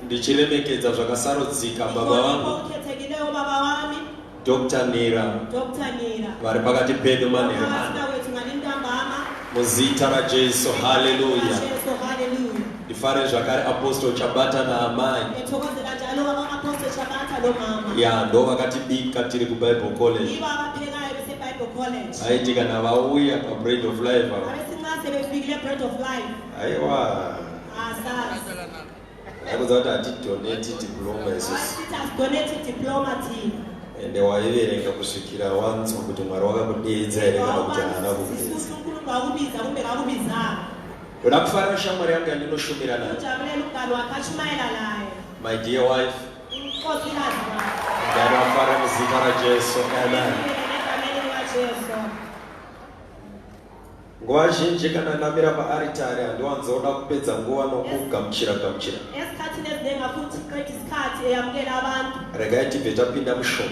ndichilemekeza zvakasarudzika baba vangu Dr. Nira vari pakati pedu manheru ano muzita raJesu. Haleluya. Ndifare zvakare Apostle Chabata naamai ndo vakatibika tiri kuBible College. Aiti kana vauya paBread of Life aiwa akuza kuti hatidoneti diploma isusu ende waiverenga kusvikira wanzwa kuti Mwari wakakudeedza here kana kuti haana kukudeedza. Ndoda kufarira shamwari yangu yandinoshumira nayo, my dear wife, ndinofarira muzita raJesu. Amen. Nguva zhinji kana ndamira paaritari handiwanzoda kupedza nguva nokugamuchira. Regai tibve tapinda mushoko.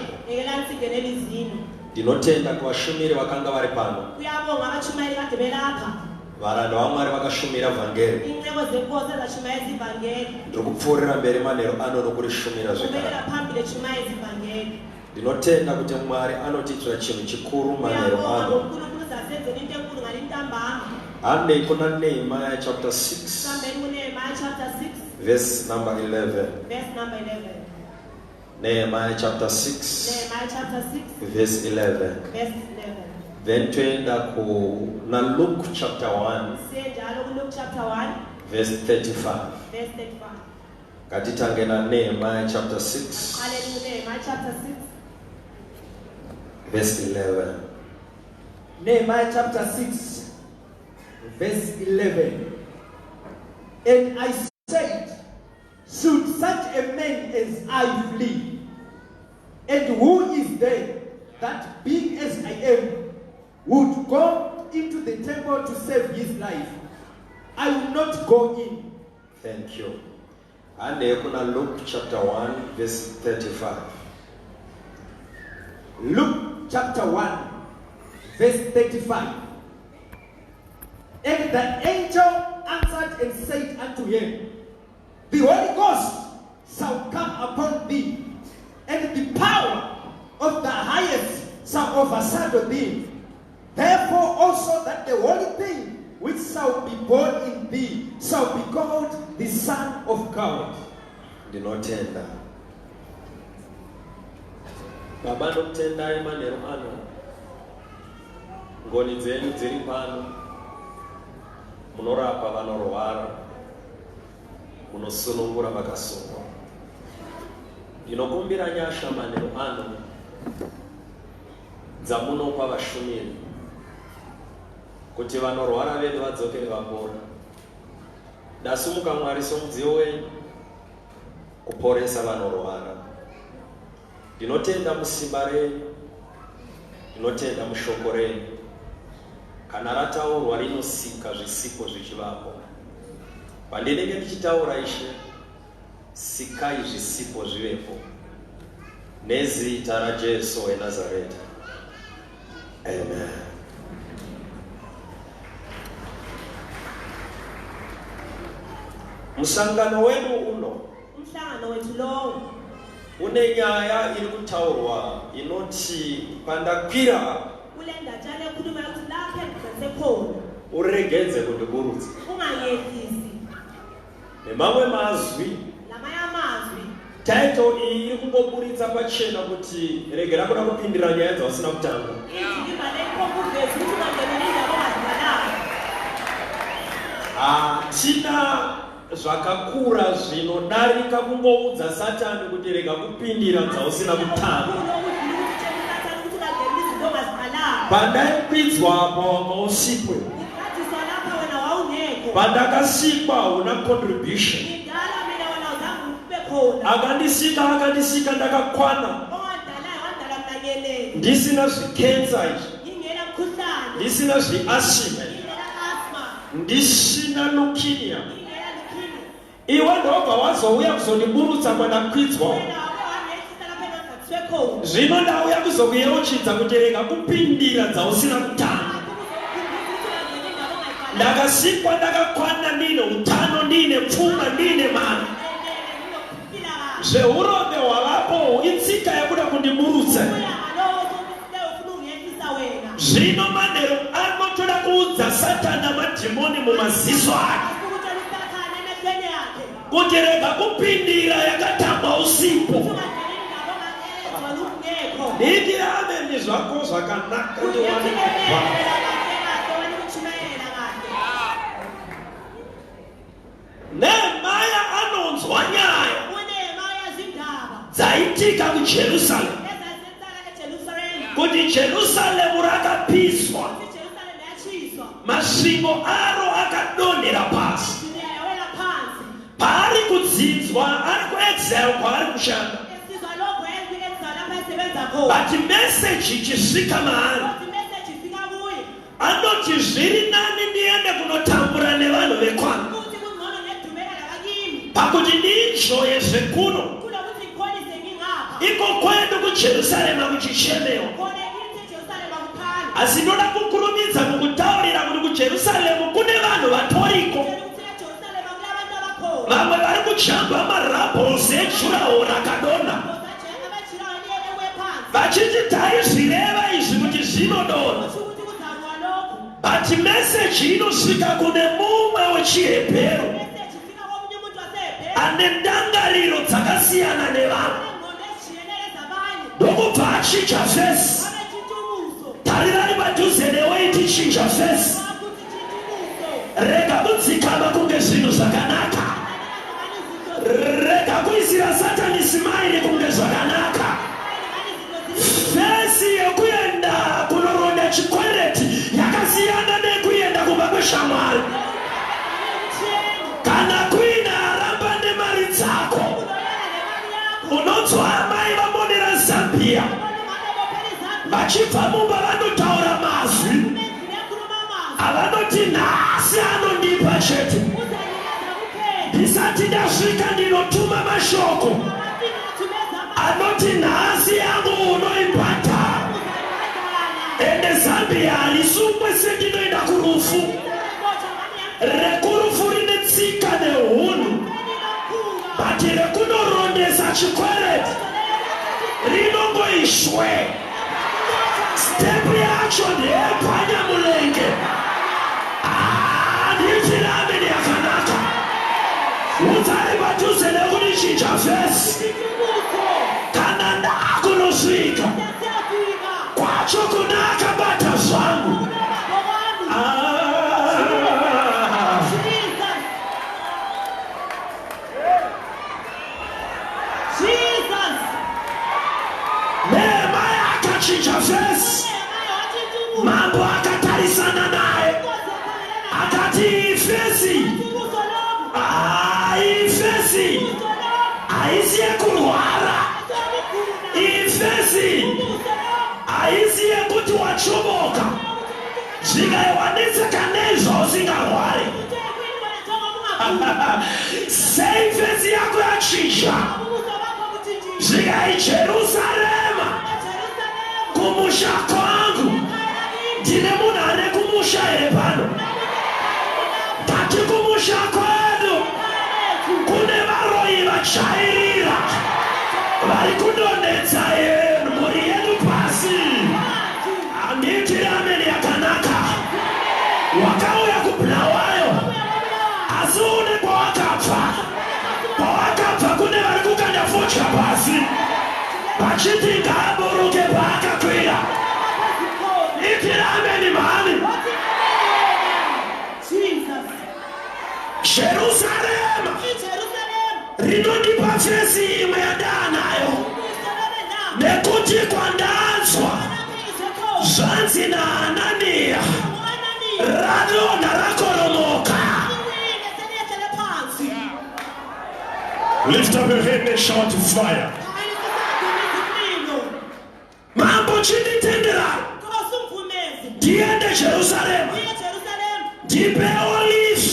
Ndinotenda kuvashumiri vakanga vari pano, varanda vaMwari vakashumira vhangeri. Ndiri kupfuurira mberi manheru ano nokurishumira zvekare. Ndinotenda kuti Mwari anotiitira chinhu chikuru manheru ano. Handei kuna Nehemiah chapter 6 verse number 11. Nehemiah chapter 6 verse 11. Then toenda kuna Luke chapter 1 verse 35. Katitange na Nehemiah chapter 6 verse 11. Nehemiah chapter 6 verse 11. And I said, should such a man as I flee? And who is there that, being as I am, would go into the temple to save his life? I will not go in. Thank you. And kuna Luke chapter 1 verse 35. Luke chapter 1 verse 35. And the angel answered and said unto him, the Holy Ghost shall come upon thee, and the power of the highest shall overshadow thee. Therefore also that the holy thing which shall be born in thee shall be called the Son of God. Ndinotenda baba, ndokutendai manheru ano, ngoni dzenyu dziri pano, munorapa vanorwara, munosunungura vakasungwa. Ndinokumbira nyasha manheru ano dzamunopa vashumiri kuti vanorwara vedu vadzokere vapora. Ndasumuka Mwari somudziyo wenyu kuporesa vanorwara. Ndinotenda musimba renyu, ndinotenda mushoko renyu. Kana rataurwa rinosika zvisipo zvichivapo. Pandinenge ndichitaura Ishe, sikai zvisipo zvivepo. Nezita raJesu weNazareta. Amen. Musangano wedu uno une nyaya iri kutaurwa inoti pandakwira uregedze kundiburutsa. Nemamwe mazwi title iyi iri kungoburitsa pachena kuti regera kuda kupindira nyaya dzausina kutanga. Hatina zvakakura zvinodarika kungoudza Satani kuti rega kupindira dzausina kutanga. Pandakwidzwa apa wakasikwa, pandakasikwa hauna contribution. Akandisika ndakakwana, ndisina zvikensa izvi, ndisina zviasima, ndisina leukemia. Iwe ndobva wazouya kuzondiburutsa kwandakwidzwa. Zvino ndauya kuzokuyeuchidza kuti rega kupindira dzausina kutanga. Ndakasikwa ndakakwana, ndine utano, ndine madimoni mumaziso ake kuti rega kupindira yakatamba usiku. Ndirame zvako zvakanaka ndiwane kubva. Nehemia anonzwa nyaya dzaitika kuJerusarema, kuti Jerusalemu rakapiswa, masvingo aro akadonhera pasi. Paari kudzinzwa ari kuexile kwaari kushanda, but message ichisvika maari anoti zviri nani ndiende kunotambura nevanhu vekwangu, pakuti ndienjoye zvekuno. Iko kwedu kuJerusarema kuchichemewa, asi ndoda kukurumidza mukutaurira kuti kuJerusaremu kune vanhu vatoriko. Vamwe vari kuchamba marabhos ejuraho rakadonha, vachiti taizvireva izvi kuti zvinodonha, but message inosvika kune mumwe wechiHebheru ane ndangariro dzakasiyana nevamwe. Ndokubva achinja vhesi. Tarirai padhuze newe tichinja vhesi. Rega kudzikama kunge zvinhu zvakanaka. Rega kuisira Satani smile kunge zvakanaka. Vhesi yekuenda kunoronda chikwereti yakasiyana nekuenda kumba kweshamwari. Kana kuina aramba nemari dzako, unonzwa amai vamonera Zambia vachibva mumba vanotaura mazwi avanoti nhasi anondipa chete, ndisati ndasvika ndinotuma mashoko anoti nhasi yangu unoibhadhara, ende Zambia harisungwe sendinoenda kurufu. Rekurufu rine tsika neunhu, but rekunorondesa chikwereti rinongoishwe. Step yacho ndeyepanyamulenge. Nditirame yakanaka. Udzari padhuze nekunichinja vhesi. Kana ndakunosvika kwacho kunaka bata zvangu. Mambo akatarisana naye akati, ifesi aiziye kurwara, ifesi aiziye kuti wachomoka, zvikaiwanisika nezvo usingarwari. Sei ifesi yako yachinja, zvikai Jerusalema kumusha kwangu. Ndine munhu ane kumusha here pano? Tati kumusha kwedu kune varoyi vachairira vari kudonhedza mhuri yedu pasi. Handiti rameni yakanaka. Wakauya kuBulawayo asi une kwawakabva. Kwawakabva kune vari kukanda focha pasi vachiti ngaaburuke paakakwira. Itirame mami. Jerusalema rinondipa vhesi imwe yandanayo, nekuti kwandanzwa zvanzi naAnania radonha rakoromoka. Lift up your hand and shout fire. Mambo chinditendera ndiende Jerusalema, ndipe olive,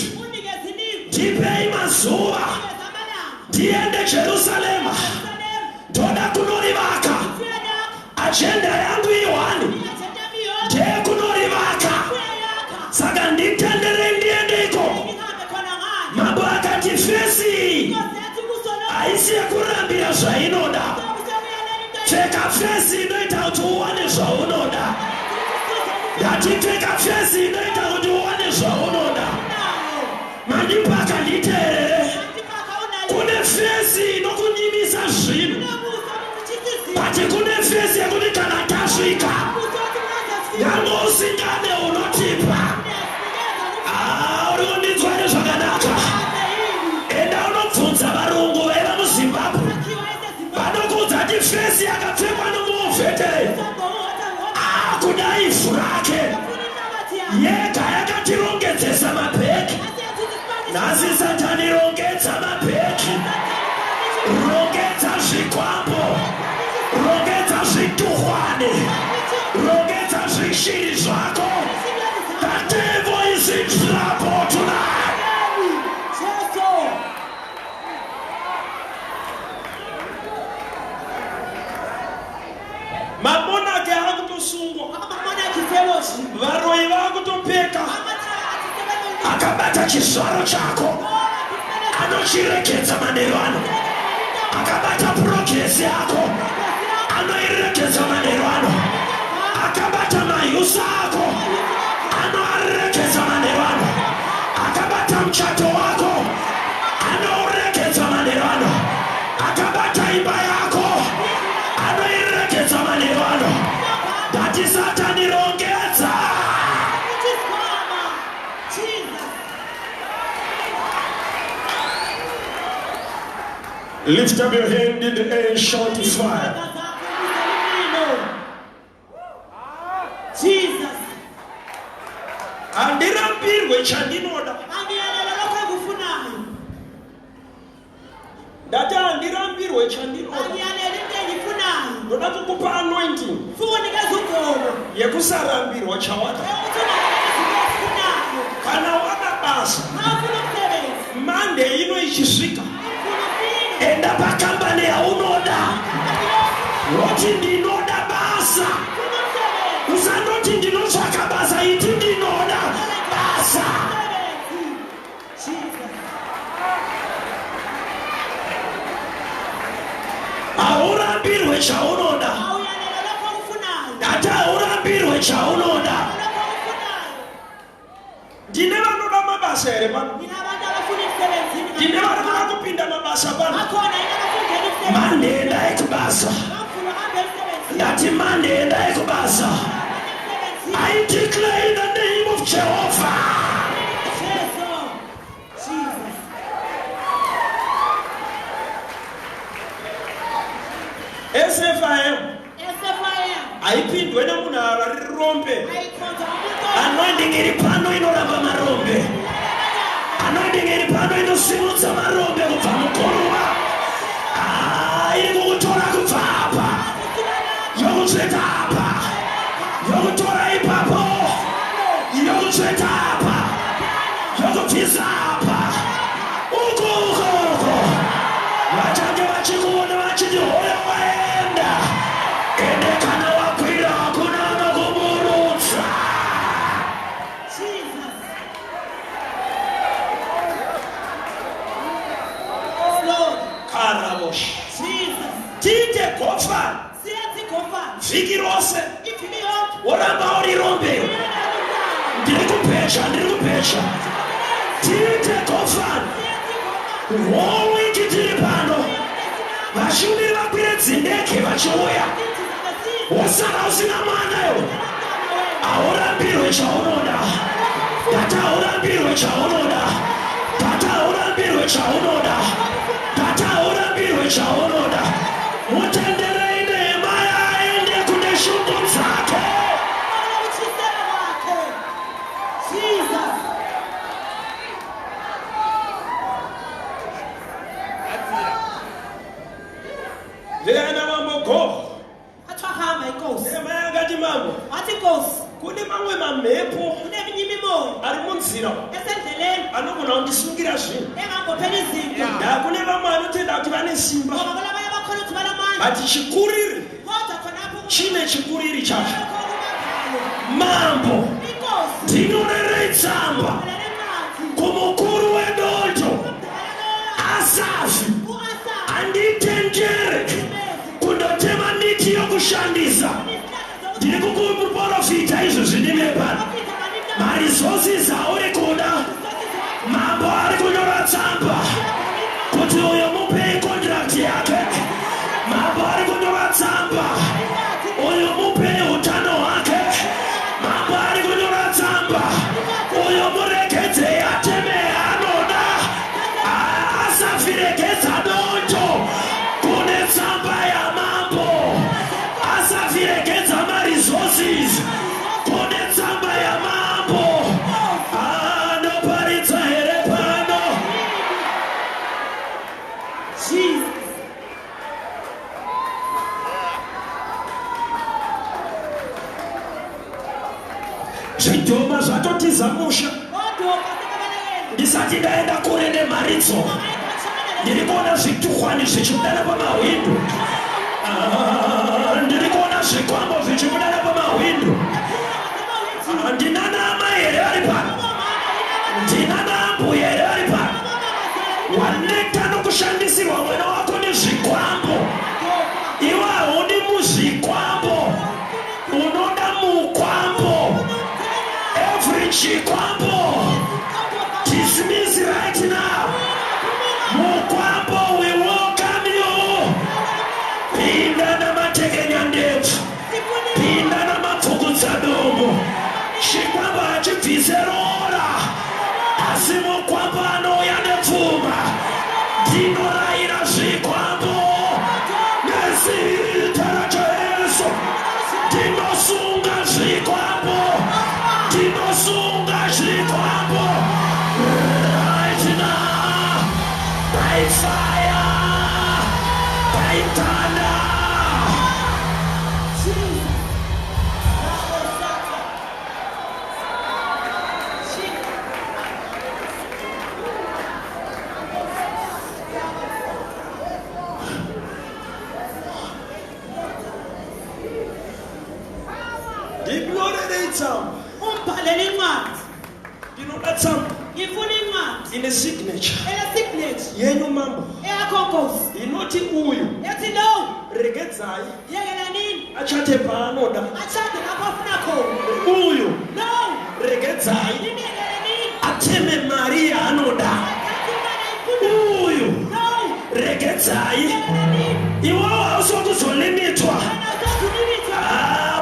ndipe mazuva, ndiende Jerusalema, ndoda kunorivaka. Agenda yangu iwani ndekunorivaka, saka nditendere ndiendeko. Mambo akati vhesi haisi yekurambira zvainoda. Pfeka vhesi inoita kuti uwane zvaunoda. Ngatipfeka vhesi inoita kuti uwane zvaunoda. nditere kune fesi nokunyimisa zvino bati kune fesi yekuti kana tasvika nyangwe usingane unotipa uri kundinzwa nezvakanaka enda unobvunza varungu vaiva muzimbabwe vanokuudza kuti fesi yakapfekwa nomuofete kuda ivhu rake yega yakatirongedzesa mabheki nhasi satani rongedza mabheki rongedza zvikwambo rongedza zvituhwane rongedza zvishiri zvako. The devil is in trouble tonight. Mamona ke akutosungwa varoi vakutopeka akabata chisvaro chako anochirekedza manero ano akabata progress yako anoirekedza manero ano akabata mayusa ako anoarekedza manero ano akabata muchato wako anorekedza manero ano akabata imba yako anoirekedza manero ano dati satani rongedza. Lift up your hand in the air, shout fire. Jesus. Andirambirwe chandinoda. Ndati andirambirwe chandinoda. Ndoda kukupa anointing yekusarambirwa chawada. Kana wada basa Monday ino ichisvika enda pakambani yaunoda woti ndinoda basa usandoti ndinotsvaka basa iti ndinoda basa. Aurambirwe chaunoda data aurambirwe chaunoda. Ndine vanoda mabasa here pano ndine varikuda kupinda mabasa pano Monday endai kubasa ndati Monday endai kubasa. I declare in the name of Jehovah. SFIM aipindwe nemunhu ari rombe. Anointing iri pano inoramba marombe. Anointing iri pano inosimudza marombe kubva mukorwa. Iri kukutora kubva apa yokutsveta apa yokutora ipapo yokutsveta apa yokubvisa apa uko vachange vachikuona vachiti hoyo waenda ende kana wakwira hakuna anokuburutsa. Karabosh tiite gofa vhiki rose woramba uri rombe. Ndiri kupesha tiite gofa whole week tiri pano vashumiri vakwire dzindeke vachiuya wosara usina mwanayo. Aurambirwe chaunoda data aurambirwe chaunoda data aurambirwe chaunoda data aurambirwe chaunoda. Mutenderei Nehemia aende kune shungu dzake. Leana mambo go. Nehemia akati mambo kune mamwe mamhepo ari munzira anogona kundisungira zvinhu. Kune vamwe vanotenda kuti vane simba ati chikuriri chine chikuriri chacho. Mambo ndinorerei tsamba kumukuru wedondo Asafi anditendere kundotema miti yokushandisa. Ndiri kukuprofita izvo zvindime pano. Marisources auri kuda mambo ari kunyora tsamba kuti uyo mupe contract yake. Mambo ari kunyora tsamba uyo mupe utano wake. Mambo ari kunyora tsamba uyo murekedze ateme anoda. Asafiregedza donjo kune tsamba ya mambo. Asafiregedza resources kune tsamba ya mambo. Anoparidza here pano. Jesus. Zvitoma zvatotiza musha. Ndisati ndaenda kure nemharitso ndiri kuona zvituhwani zvichibudana pamawindo. Ndiri kuona zvikwambo zvichibudana pamawindo. Ndinana amai here ari pano. Ndinana ambuya here ari pano. Waneta nokushandisirwa mwana wako nezvikwambo. Iwe haudi muzvikwambo, unoda mukwambo. Every chikwambo, dismiss right now. Mukwambo, we welcome you. Pinda na matekenya ndefu, pinda na mapfukutsa domo. Chikwambo hachibvise roora, asi mukwambo anouya nepfuma. Ndinorayira zvikwambo nezita raJesu. Ndinosunga zvikwambo, ndinosunga zvikwambo right now, by fire, by thunder. Ndinyorere tsamba. Umbhalele incwadi. Ndinoda tsamba. Ngifuna incwadi. Ine signature. Signature. Yenyu mambo. Eyakho Nkosi. Inoti uyu. Yathi no. Regedzai. Yekela nini? Achate paanoda. Achade lapho afuna khona. Uyu. No. Regedzai. Yekela nini? Ateme mari yaanoda. Uyu. No. Regedzai. Yekela nini? Iwewe hausokuzolimithwa.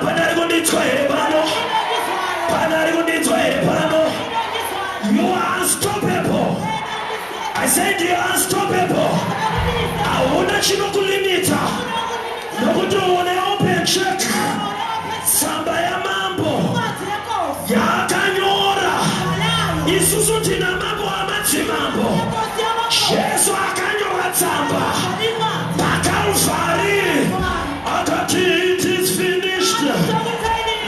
Pana ari kunditswa here pano. Pana ari kunditswa here pano. You are unstoppable. I said you are unstoppable. Hauna chinokulimita. Nokuti une open check. Tsamba ya mambo yakanyora. Isusu tina mambo amadzimambo. Jesu akanyora tsamba paKalvari akati it is finished.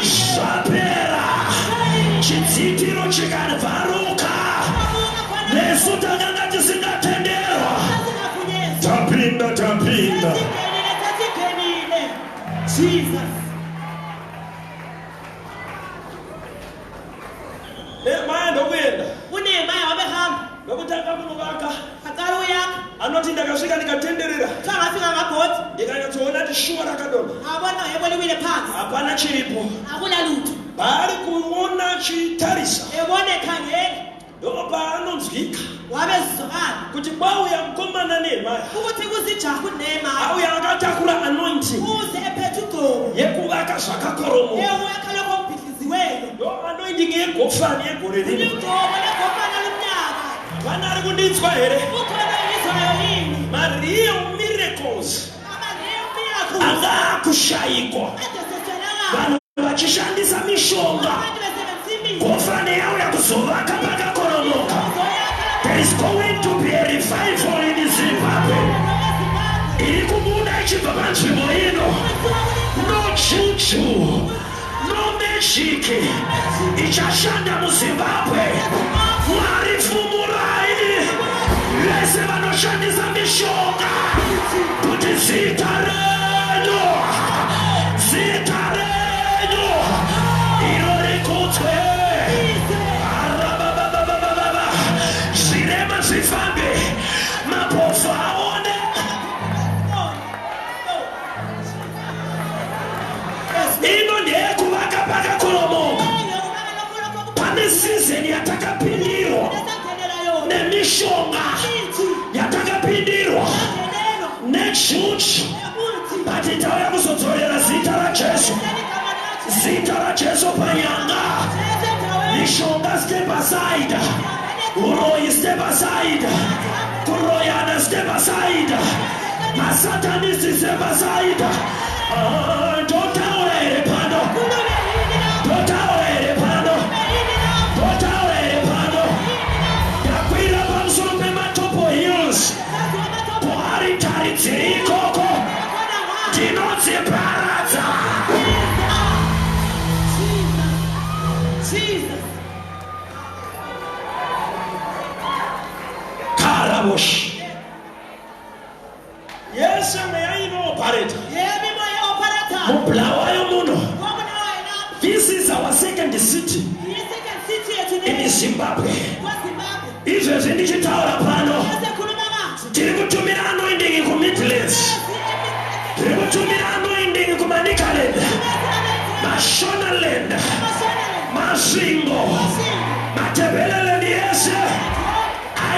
Zvapera. Chidzitiro chikavharuka. Nesu takanga tisingatenderwa. Tapinda, tapinda. Jesus. Maya ndokuenda. Unemaya wabehamba. Ndokutanga kunovaka. Akaro yakho. Anoti ndakasvika ndikatenderera. Sangafika ngagodi. Ndikanyatsoona kuti shuwa rakadonha. Abona yeboliwile phansi. Hapana chiripo. Akuna lutho. Paari kuona chitarisa. Ebone khangeni. Ndopaanonzwika. Wabezwakala. Kuti kwauya mukomana Nehemia. Ukuthi kuzijaha kuNehemia. Auya akatakura anointing. Uze ephethe ugqomo. Yekuvaka zvakakoromoka. Ewakha lokho okubhidliziweyo. Ndo anointing yegofani yegore rino. Igqomo legofana lomnyaka. Pana ari kunditswa here. Ukhona izwayo yini? Real miracles. Ama-real miracles. Angakushayikwa. Vanhu vachishandisa mishonga. Gofani yauya kuzovaka pakakoromoka. There is going to be a revival in Zimbabwe. Iri kubuda ichibva panzvimbo ino. No juju, no magic. Ichashanda muZimbabwe. Mwari fumurai. Vese vanoshandisa mishonga. Kuti zita renyu. Zita renyu. Iro rikudzwe. Zvirema zvifambe. Mapofu aone. Ino ndeyekuvaka pakakoromoka. Pane season yatakapindirwa nemission ndatiitawo yakuzodzorera zita la Jesu. Zita la Jesu panyanga. Mishonga step aside. Uroi step aside. Kuroyana step aside. Masatanisti step aside. Totaurere pano. Totaurere pano. Totaurere pano. Yakwira pamusoro pematopo hills. Pohari taridziri ikoko. Ndinodziparadza. Jesus. Karabosh. Yes, may I know operator. Mublawayo muno. This is our second city in Zimbabwe. Izvezvi ndichitaura pano. Tiri kutumira anoinding ku Midlands. Tiri kutumira anoinding ku Manicaland. Mashonaland. Masvingo. Matebeleland yese.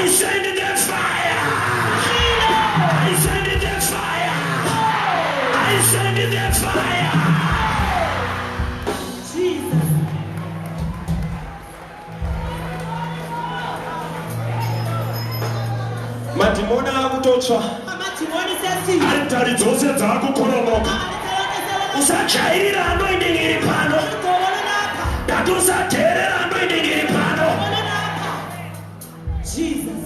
I send the fire. I send the fire. I send the fire. Jesus. Madimoni akutotsva. Altari dzose dzakukoromoka. Usajairira anoinding iri pano. Dati usateerera anoinding iri pano. Jesus.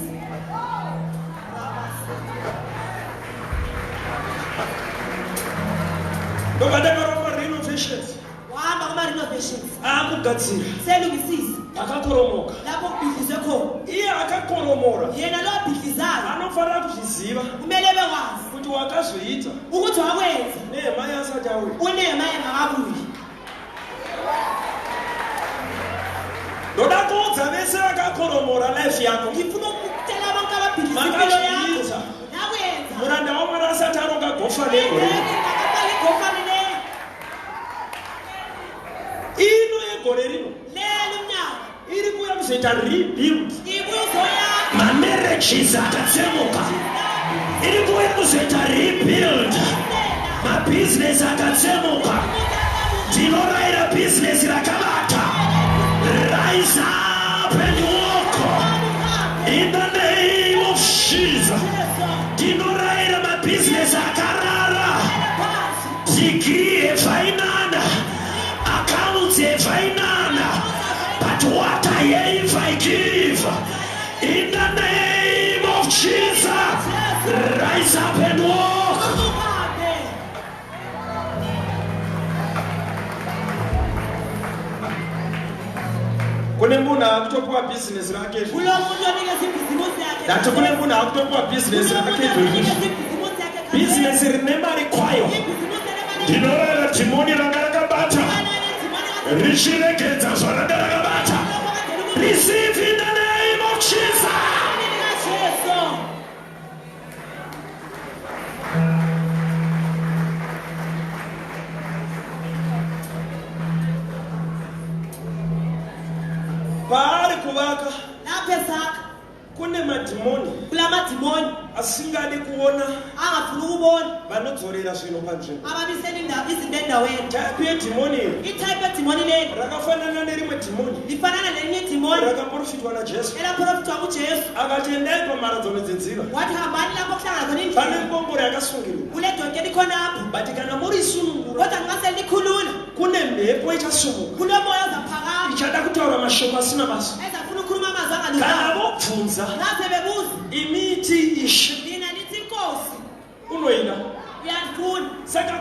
Ndokadakaroma renovations. Wahamba kuma renovations. Akugadzira. Selungisisa. Akakoromoka. Lapho kubhidlizwe khona. Iye akakoromora. Yena lo bhidlizayo Anofanira kuzviziva kumele bekwazi kuti wakazviita. ukuthi wakwenza Nehemia asati auya. uNehemiah engakabuyi. Ndoda kuudza vese vakakoromora life yako. Ngifuna ukutshela abantu ababhidliza impilo Makazviita. yakho. Nakwenza. Muranda wamwari asati aronga gofa negore. Ngakafaka igofani le. Ino yegore rino Lelo mnyaka. iri kuya kuzoita rebuild. Ibuzo yakho. Mamarriages akatsemuka. Iri kuya kuzoita rebuild. Mabusiness akatsemuka. Ndinorayira business rakavata. Rise up and walk in the name of Jesus. Ndinorayira mabusiness akarara. Degree efainana. Accounts efainana. But what I have I give. In the name of Jesus. Rise up and walk. Kune munhu akutopuwa business rake. Kulo muntu onikeza ibhizimusi yakhe. Dati kune munhu akutopuwa business rake. Business rine mari kwayo. Ndinorayira dhimoni ranga rakabata. Richiregedza zvaranga rakabata. Receive in the name of Jesus. Paari kuvaka Napesaka kune madhimoni kula madimoni asingadi kuona angafuni ukubona vanodzorera zvinhu panzvimbo. ababisela izinto endaweni. Type yedhimoni iri Itype edimoni leli rakafanana nerimwe dhimoni lifanana nelinye idimoni rakaprofitwa naJesu. elaprofitwa kuJesu. Akati endai pamharadzano dzenzira Wathi hambani lapho kuhlangana khona pane indlela. mbongoro yakasungirwa. Kule donke likhona apho. But kana murisunungura Kodwa nxa selikhulula kune mhepo ichasumuka kulo moya ozaphakama ichada kutaura mashoko asina basa. ezafuna ukukhuluma amazwi Kana angalunganga. vobvunza Nase bebuza imiti ishe nina nithi inkosi unoida. uyalifuna. Saka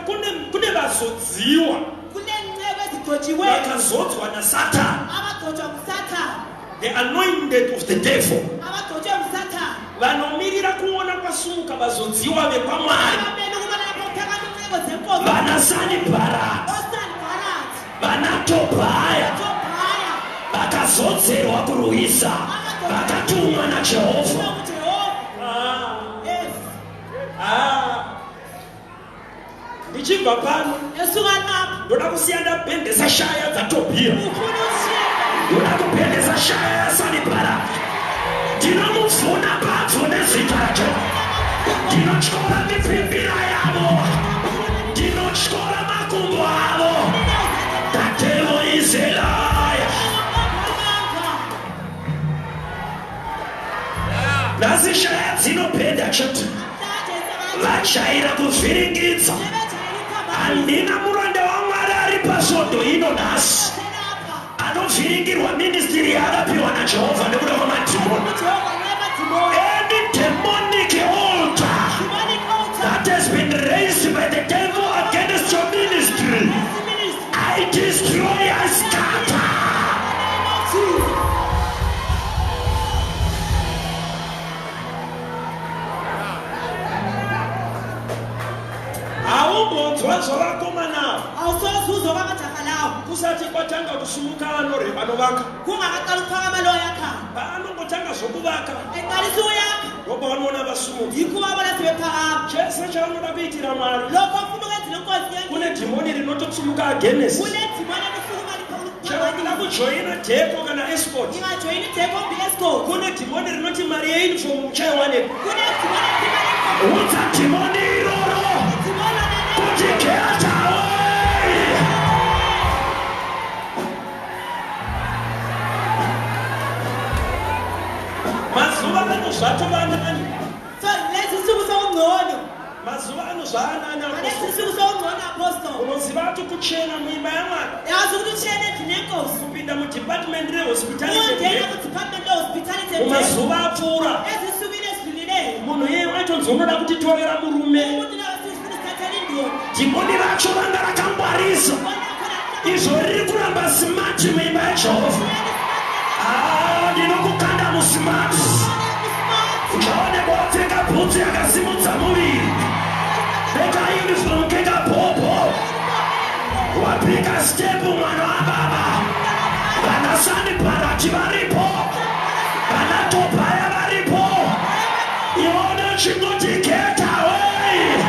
kune vazodziwa Kule ncebo ezigcotshiweyo vakazodzwa nasatani, abagcotshwa nguSathane. the anointed of the devil, Abagcotshwe nguSathane. vanomirira kuona kwasumuka vazodziwa vekwamwari, Abamele ukubona lapho kuphakama incebo zenkosi. vana Sanibharati, Osanibharati, vana Tobhaya Tobhaya, vakazodzerwa kurwisa, vakatumwa naJehovha. uJehova. Yes. Ndichibva pano Esuka lapho ndoda kusiya ndabhendesa shaya dzaTobhiya, ufuna ushiye. ndoda kubhendesa shaya yaSanibharati. Ndinomuvhuna mbabvu nezita raJehovha. Ndinotyora mipimbira yavo. kuchikora makumbo avo. The devil is a liar. Nazishaya dzinopenda chete vachaira kuvhiringidza. Handina muranda waMwari ari pasvondo ino nhasi anovhiringirwa ministry yaakapiwa naJehovha nekuda kwamadhimoni. Any demonic altar that has been raised by the devil against your ministry, I destroy, I scatter. Aumbonzwa zvavakomana awusozuzo vamajakalawo kusati kwatanga kusumuka vanovaka kungakaqali ukuphakama lo yakha paanongotanga zvokuvaka eqalisa uyakha ndobva vanoona vasumuki. yikho babona sebephakama Chese chavanoda kuitira Mwari, lokho ufuna ukwenzela inkosi yengini kune dhimoni rinototsumuka against. kunedimoni elisukuma Chavanoda kujoina dheko kana esport. ingajoyini thekombi escot Kune dhimoni rinoti mari yeuniform muchaiwanepo. kunedimoni elimali Udza dhimoni iroro kuti get away. Mazuva ano zvatovanani. so lezi nsuku sokungcono Mazuva ano zvaanani alezi apostle. nsuku sokungcono apostol Unoziva kuti kuchena muimba yaMwari, yazi ukuthi utshene endlini yenkosi kupinda mudepartment rehospitality ungena kudepartment hospitality mumazuva apfuura, ezinsukwini ezidlulileyo munhu iye waitonzi unoda kutitorera murume. umuntu nakasifuna isithathela indoda Dhimoni racho vanga rakangwarisa izvo riri kuramba simati muimba yaJehovha. Ndinokukanda musimati. Uchaonekwa wapfeka bhutsu yakasimudza muviri, pfeka uniform, pfeka bhobho, wapika stepu mwana wababa. Vana Sanibharati varipo, vana Tobhaya varipo. Iona chingoti get away.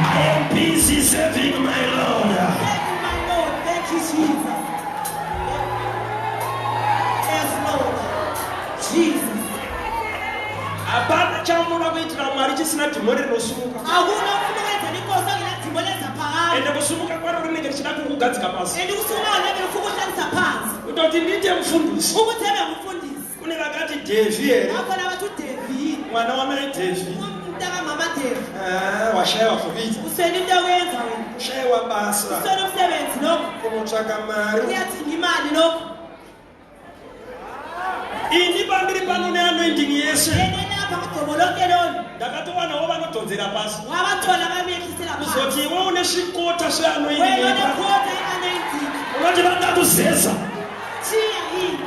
I am busy serving my Lord. Thank you, Jesus. Yes, Lord. Jesus. Hapana chamunoda kuitira Mwari chisina dhimoni rinosumuka. Akuna ufuna ukwenzela inkosi ongena dhimoni ezaphakama. Ende kusumuka kwaro rinenge richida kukugadzika pasi. And kusukuma kwalebe ufuna ukuhlalisa phansi. Kutoti ndiite mufundisi. Ukuthi ebe ngumfundisi. Kune vakati Devi here, Bakhona abathi uDevi. mwana wamai Devi. Umntakamama Devi. Washayiwa kuita. Uswele into yokwenza wena. Ushayiwa basa. Uswele umsebenzi lokho. Kunotsvaka mari. Uyadinga imali lokho. Ini pambiri pano neanoending yese. Yena lapha kugcobo lonke lolu. Ndakatowanawo vanodhonzera pasi. Wabathola babeyehlisela phansi. Kuzoti iwe une zvikota seanoending Wena yese. unekhota eka-19. Unoti vangakuzeza. Chiya yini?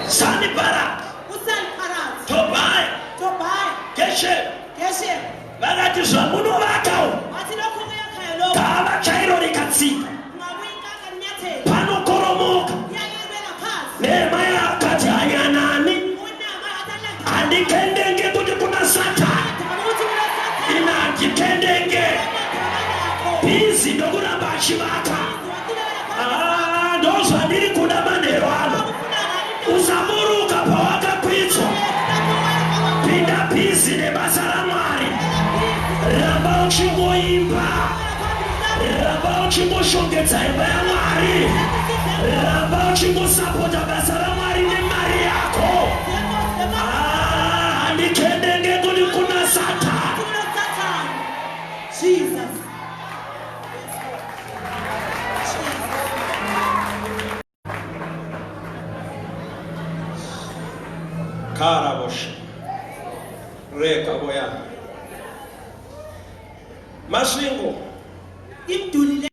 Sanibharati, Usanibharati. Tobhaya, Tobhaya. Geshem Geshem. vakati zvamunovakawo Wathi lokho kuyakhayo lokho. gava chairo rikatsika, Ungabuya inkanga linyathelo. panokoromoka. Uyayibela phansi. Nehemia akati hayanani, Unama atalaka. handikendenge kuti kuna Satani. Ukuthi uyasathana. Ina handikendenge, Yakho. bhizi ndokuramba achivaka. Wathibela phansi. Ndozvandiri kuda manheru ano. Usaburuka pawakakwitswa, pinda bhizi nebasa raMwari. Ramba uchingoimba, ramba uchingoshongedza imba yaMwari, ramba uchingosapota basa raMwari nemari yako. Handikendenge kuti kuna Satani. Jesus. Karabosha. Reka boya. Masvingo. Imduli le.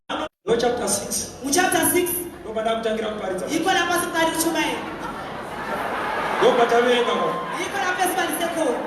No chapter 6. Chapter 6. Nobada kutangira kuparidza. Yikho lapha siqala ukuchumayela. Nobada venga ko. Yikho lapha esibalise khona.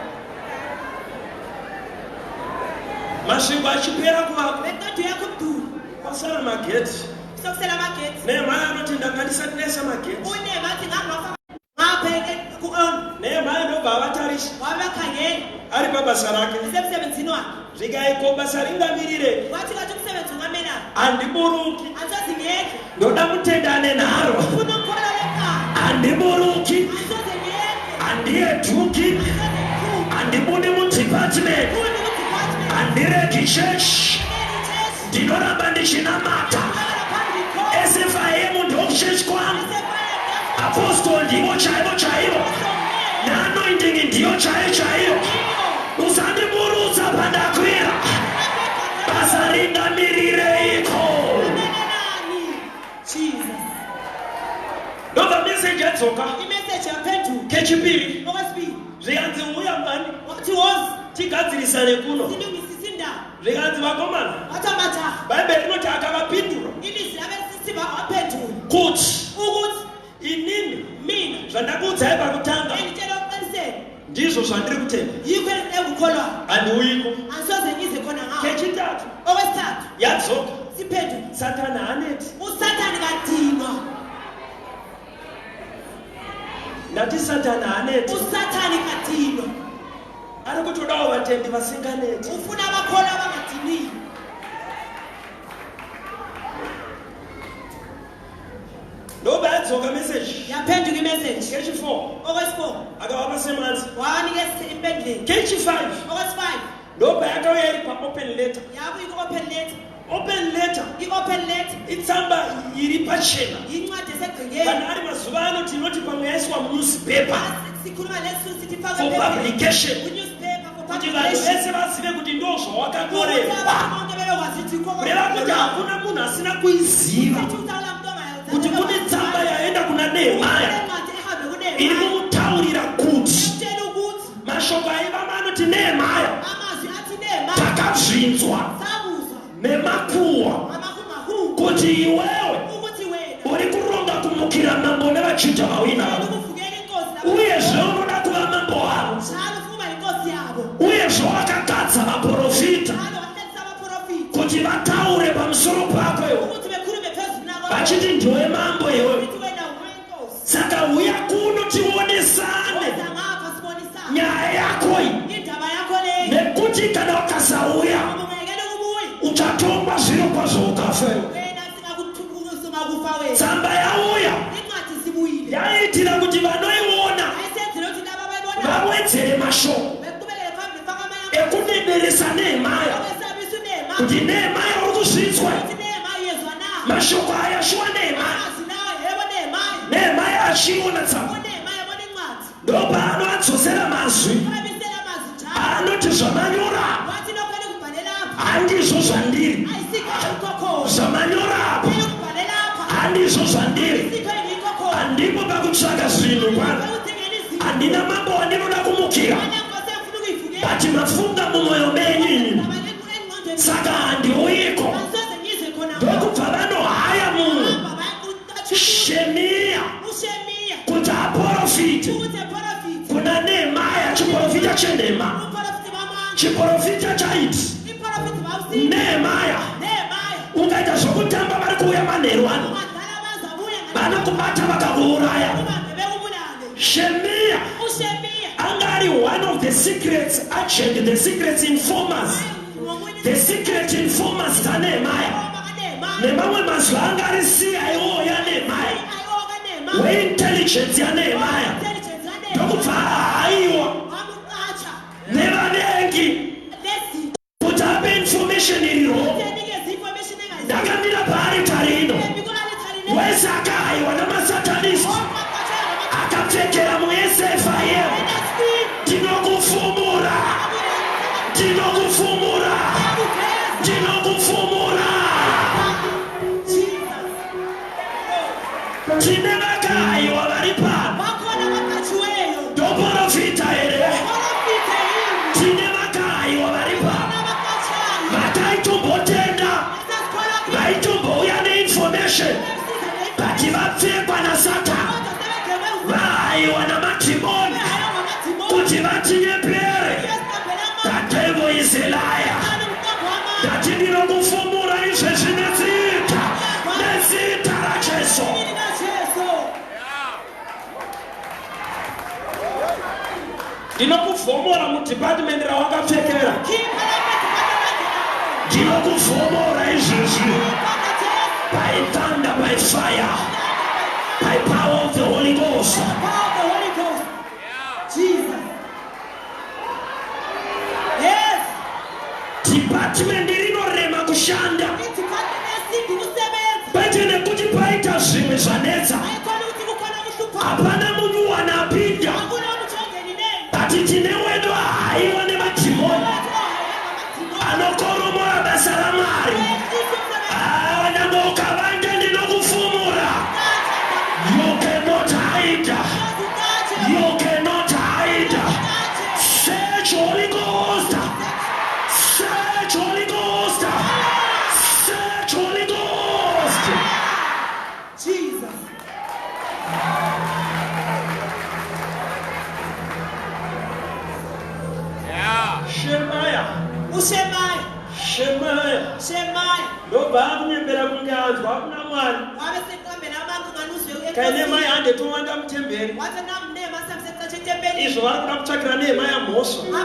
Masvingo achipera kuvako. Beqeda yakho umduli. Pasara mageti. Sokusela amagetsi. Nehemia anoti ndangandisati mageti. Unema athi ngangafaka ngaphe ku-on. Nehemia ndobva avatarisa. Wabakhangela. Ari pabasa rake. Isemsebenzini wakhe. Zvikaiko basa ringamirire. Wathi kathi umsebenzi ungamelana. Handiburuki. Ansoze ngiyeke. Ndoda mutendane naro. Ufuna ukukholwa lekhaya. Handiburuki. Ansoze ngiyeke. handiyetuki handibudi mudepartment handiregi church ndinoramba ndichinamata SFIM ndokuchechi kwangu apostol ndivo chaivo neanointing ndiyo chaiyo usandiburutsa pandakwira basa ringamiririko ndobva meseji yadzoka kechipiri zvikanzi uya mani tigadzirisane kuno zvikanzi vakomana bhaibheri rinoti akavapindura kuti inini zvandakuudzai pakutanga ndizvo zvandiri kutenda handiuyiko kechitatu yadzoka satani haaneti ndati satani haaneti ari kutodawo vatendi vasinganeti ndobva yadzoka meseji kechi4 akavapa semanzi kechi5 ndobva yakauya iri paopen letter open letter itsamba iri pachena kana ari mazuva ano tinoti pamwe yaiswa newspaper for publication kuti vanhu vese vazive kuti ndo zvawakatorerwa kureva kuti hakuna munhu asina kuiziva kuti kune tsamba yaenda kuna Nehemia iri kumutaurira kuti mashoko aiva manoti Nehemia takazvinzwa nemakuhwa kuti iwewe uri kuronga kumukira mambo nevajudha vawinavo uyezve unoda kuva mambo wavo uyezve wakagadza vaprofita kuti vataure pamusoro pako vachiti ndiwe mambo iwewe. Saka uya kuno tionesane nyaya yako iyi nekuti kana ukasauya uchatongwa zviro kwazvo ukafeyo. Tsamba yauya yaitira kuti vanoiona vawedzere mashoko ekunederesa Nehemia kuti Nehemia uri kuzvinzwa mashoko aya shuwa Nehemia achiona tsamba ndopaano adzosera mazwi anoti zvamanyora handizvo zvandiri zvamanyora apa handizvo zvandiri handipo pakutsvaka zvinhu pano handina mambo wandinoda kumukira bati mafunga mumwoyo menyu saka handiuyiko ndokubva vanohaya munhu Shemia kuti aporofite kuna Nehemia chiprofita chenhema chiprofita chaiti Nehemia ungaita zvokutamba vari kuuya manheru ano vanokubata vakakuuraya. Shemia anga ari one of the secrets agent, the secret informers dzaNehemia nemamwe mazwi anga ari CIO yaNehemia weintelligence yaNehemia ndokubva ahaiwa nevanengi kuti ape information iriro. Ndakamira paaritari ino wese akahaiwa namasatanist akapfekera muSFIM. Ndinokufumura tine vakahaiwa vari pano ndoprofita here tine vakahaiwa vari pano vataitombotenga vaitombouya neinformation bati vapfekwa naSatani vahaiwa namadhimoni kuti vatinyepere. The devil is a liar. Dati ndinokufumura izvezvi nezita raJesu. Ndinokuvhomora mudepartment rawakapfekera. Ndinokuvhomora izvezvi by thunder, by fire, by power of the Holy Ghost. Jesus. Yes. Department rinorema kushanda. Pachene kuti paita zvimwe zvanetsa. Hapana munhu wanapinda. Ati tine wedu haiwa nemadhimoni. Anokoromora basa raMwari. Nyangwe ukavanda ndinokufumura. You cannot hide. You cannot hide. Search Holy Ghost. Search Holy Ghost. Search Holy Ghost. Jesus. Shemaya. Ndobva akunyembera kunge anzwa hakuna Mwari. Kai Nehemia andetowanda mutemberi. Izvo vari kuda kutsvakira Nehemia mhosva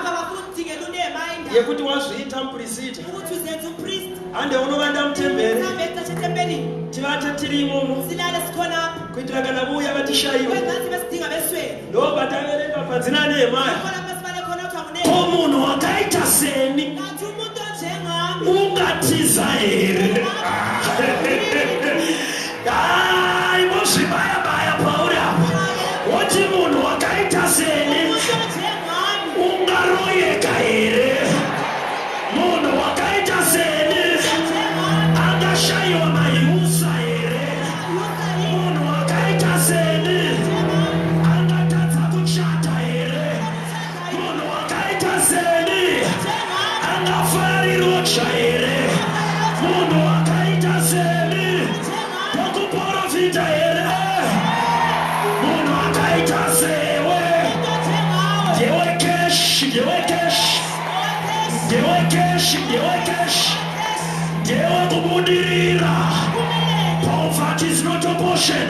yekuti wazviita muprista. Hande unovanda mutemberi. Tivate tiri imomo kuitira kana vouya vatishayiwa. Ndobva taverenga padzina Nehemia. Ko munhu wakaita seni ungatiza here. Mozvibaya-baya pauri apa. Woti munhu wakaita seni ungaroyeka here. Munhu wakaita seni angashayiwa maiusa here. Munhu wakaita seni angatadza kuchata here. Munhu wakaita seni angafarirwa here. Munhu wakaita seni tokuprofita here. Munhu wakaita sewe. Ndewe kubudirira. Poverty is not your portion.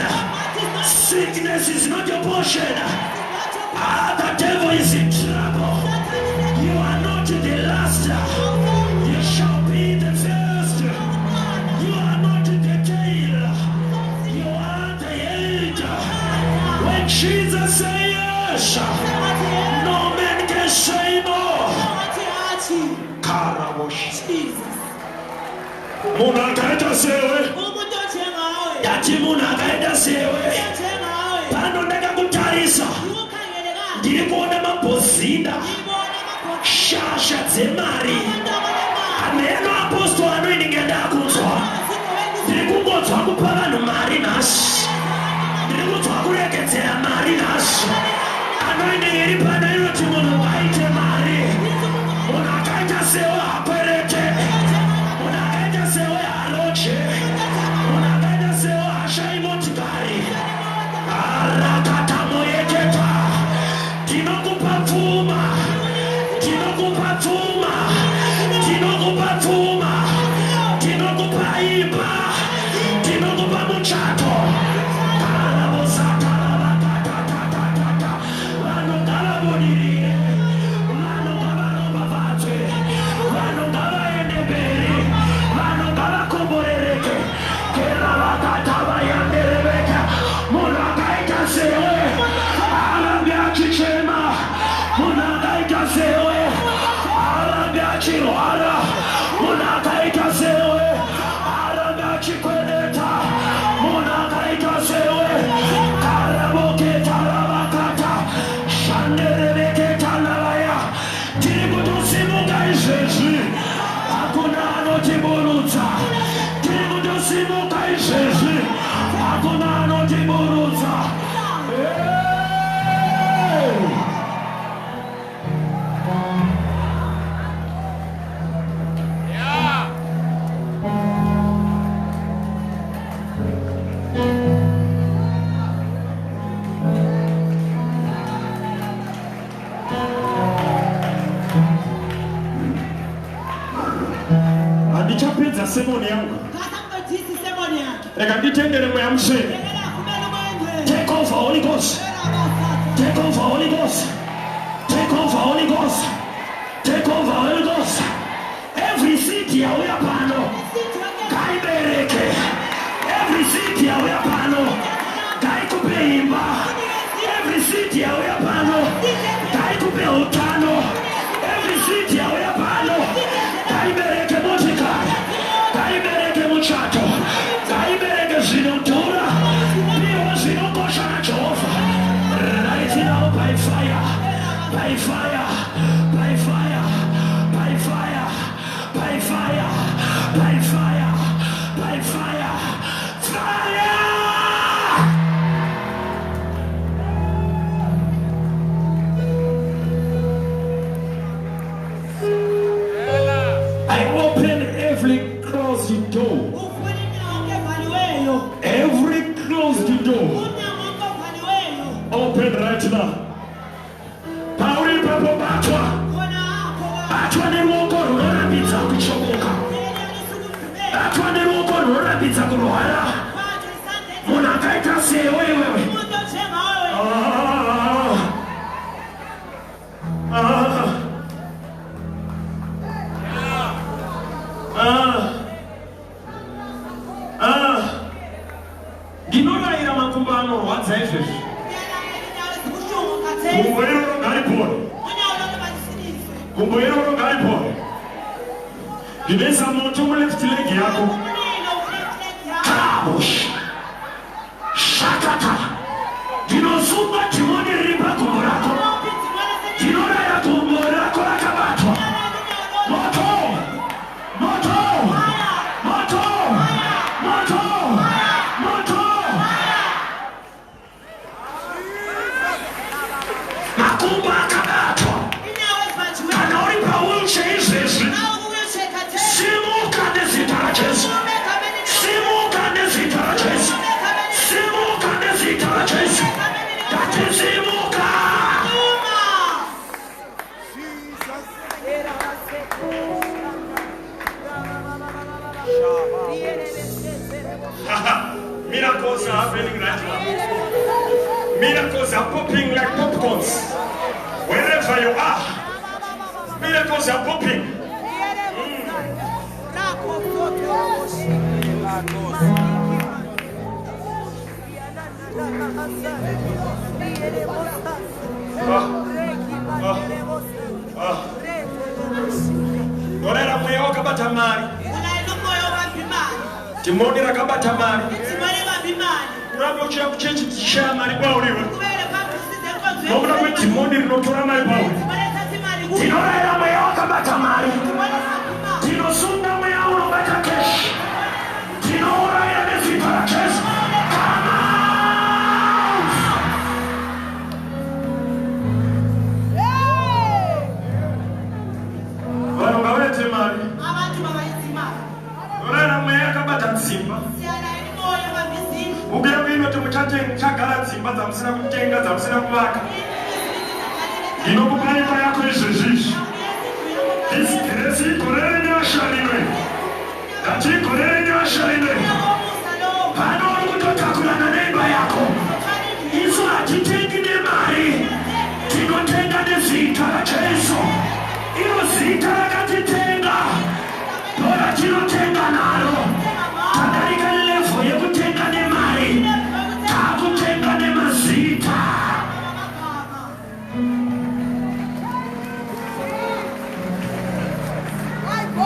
Sickness is not your portion. The devil is in trouble. You are not the last. You shall be the first. You are not the tail. You are the head. When Jesus says yes, no man can say no. Karabosh. Munhu akaita sewe. Yati munhu akaita sewe. Pano ndakakutarisa. Ndiri kuona mabhozinda. Shasha dzemari. Hameno apostol anoini ngendakunzwa. Ndiri kungodzwa kupa vanhu mari nhasi. Ndiri kunzwa kuregedzera mari nhasi. Anoini iri pano inoti munhu waite mari. Munhu akaita sewe hakwerete. Munhu akaita sewe haroche. Munhu akaita sewe hashai motikari. Arakata moyeketa. Tinokupa pfuma. Tinokupa pfuma. Tinokupa pfuma. Tinokupa imba. Tinokupa muchato. Vanogara budirire. Vanogara vabvadzwe. Vanogara ende mberi. Vanogara komborereke. Kera vakata vayandereveka. Munhu akaita sewe arambe achichema. Munhu akaita sewe arambe achirwara. Munhu akaita sewe arambe achikweneta. Munhu akaita sewe karaboketa ravakata shandereveketa navaya. Tiri kutosimuka izvezvi. Hakuna anotiburutsa. Tiri kutosimuka izvezvi. Hakuna anotiburutsa. Handichapedza semoni yangu. Rega nditendere mweya mutsvene. Take over Holy Ghost. Take over Holy Ghost. Take over Holy Ghost. Take over Holy Ghost. Every city yauya pano ngaibereke. Every city yauya pano ngaikupe imba. Every city yauya pano Ngaipe utano. Every city yawe pano. Ngaibereke motikari. Ngaibereke muchato. Ngaibereke zvinodhura. Ndiwo zvinokosha naJehovha. Right now by fire. By fire. By fire. By fire. By fire. By fire. By fire. Fire! I open every closed door. Every closed door. Open right now. Pauli papo batwa. Batwa ne moko rurambidza kuchomoka. Batwa ne moko rurambidza kurwara. Munhu akaita sewewewe. Ndinoraira makumbo anorwadza izvezvi. Kumbo iroro ngaripore. Kumbo iroro ngaripore. Ndinoisa moto muleft leg yako. Kabush. Shakata. Ndinosunga dhimoni riri pakumbo rako. Ndinoraya kumbo rako rakabatwa. Moto. Moto. Moto. Moto. Moto. Makumbo akabatwa. Kana uri pawheelchair izvezvi. Simuka nezita raJesu. Simuka nezita raJesu. Simuka nezita raJesu. Ngati simuka. Miracles are happening right now. Miracles are popping like popcorns. Wherever you are, miracles are popping. Dorera mweya wakabata mari. Timoni rakabata mari. Kuramba uchira kuchechi tishaya mari kwauriwe. Nomuna kwe timoni rinotora mari kwauri. Tinorera mweya wakabata mari. Tinosunda mweya unobata keshi. Tinouraya nezita raJesu. Come out! Vanhu ngavarete mari. Dorera mweya wakabata dzimba. Ubira kuino chagara dzimba dzamusina kutenga dzamusina kuvaka. Inokupa imba yako izvezvizvi. Gresi ikorere neasharirwe. Ngati ikorere neasharirwe. Pano uri kutotakurana neimba yako. Isu hatitengi nemari. Tinotenga nezita raJesu. Iro zita rakatitenga. Tora tinotenga naro. Tadarika level yekutenga nemari. Takutenga nemazita.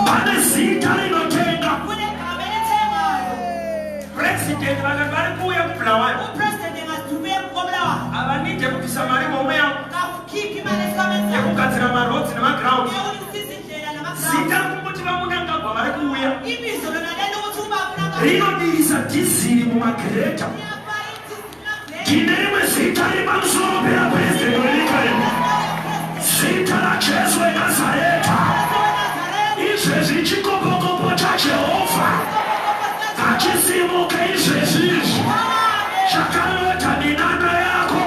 Pane zita rinotenga. President vakagara kuuya kubulawayo. Avanide kubvisa mari momwe yavo. Yekugadzira marodzi nemaground. Zita kumuti vamunangagwa vari kuuya. Rinodirisa dhiziri mumagreta. Tine rimwe zita riri pamusoro perapurezidendi wenyika ino. Zita raJesu weNazareta. Izvezvi chikopokopo chaJehovha. Ngachisimuke izvezvizvi. Chakarota minana yako.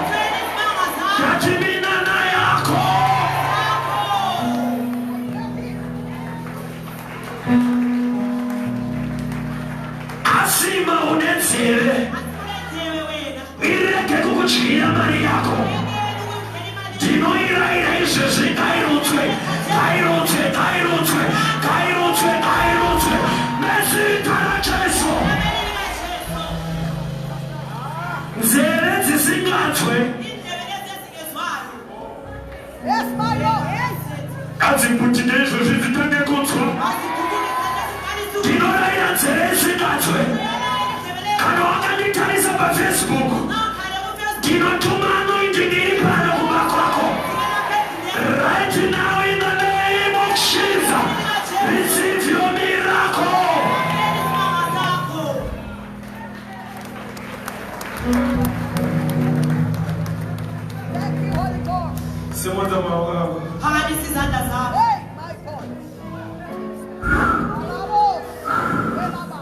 Ngati minana yako. Asima unenzire. Ireke kukudyira mari yako. Ndinoirayira izvezvi ngairutswe. Ngairutswe, ngairutswe, ngairutswe, ngairutswe. Nezita raJesu. Nzeve dzisingatswe. Yes, Wazi mputide izvo zvizitange kutswa. Ndinoraira nzeve zvikatwe. Kana wakanditarisa paFacebook, ndinotuma anointing iri pano kuba kwako. Right now in the name of Jesus, receive your miracle. Thank you, Holy Ghost. Semota maoga. Hey, my God. Bravo. Hey, Baba.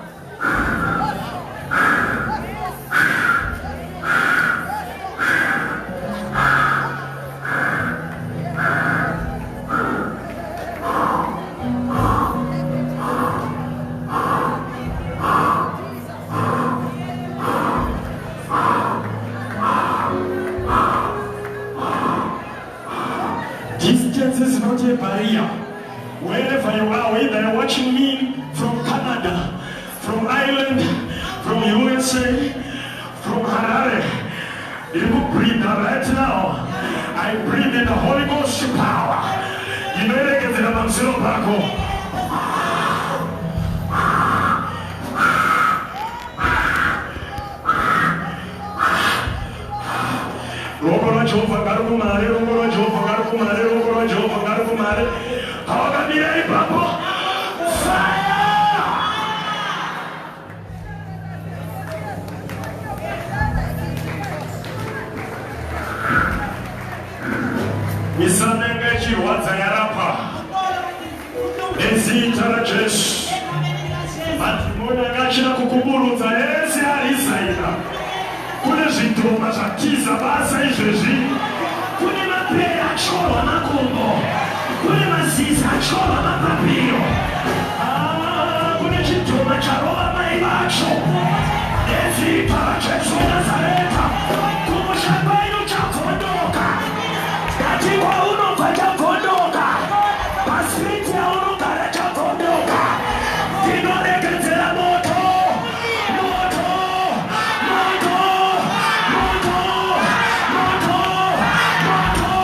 Distance is not a barrier. Wherever you are, whether you're watching me from Canada, from Ireland, from USA, from Harare, you will breathe right now. I breathe in the Holy Ghost power. You know they get the Mamsilo Bako. Rogora Jova Garumare, Rogora Jova Garumare, Rogora Jova Garumare. How about the Papa? Fire! Misanenge Chiwaza Yarapa. Ezitara Jesh. Matimona Gachina Kukuburu Zaesi Arisaina. Kune zvitoma zvatiza basa izvezvi. Kune mapere achorwa makombo. Kune mazizi achorwa mapapiro. Kune chitoma charova mai vacho. Nezita raJesu Nazareta. Kumushamba ino chakondoka. Kati kwaunobva chakondoka. Pasipiti yaunogara chakondoka. Ndinoregedzera moto. Moto. Moto. Moto. Moto. Moto.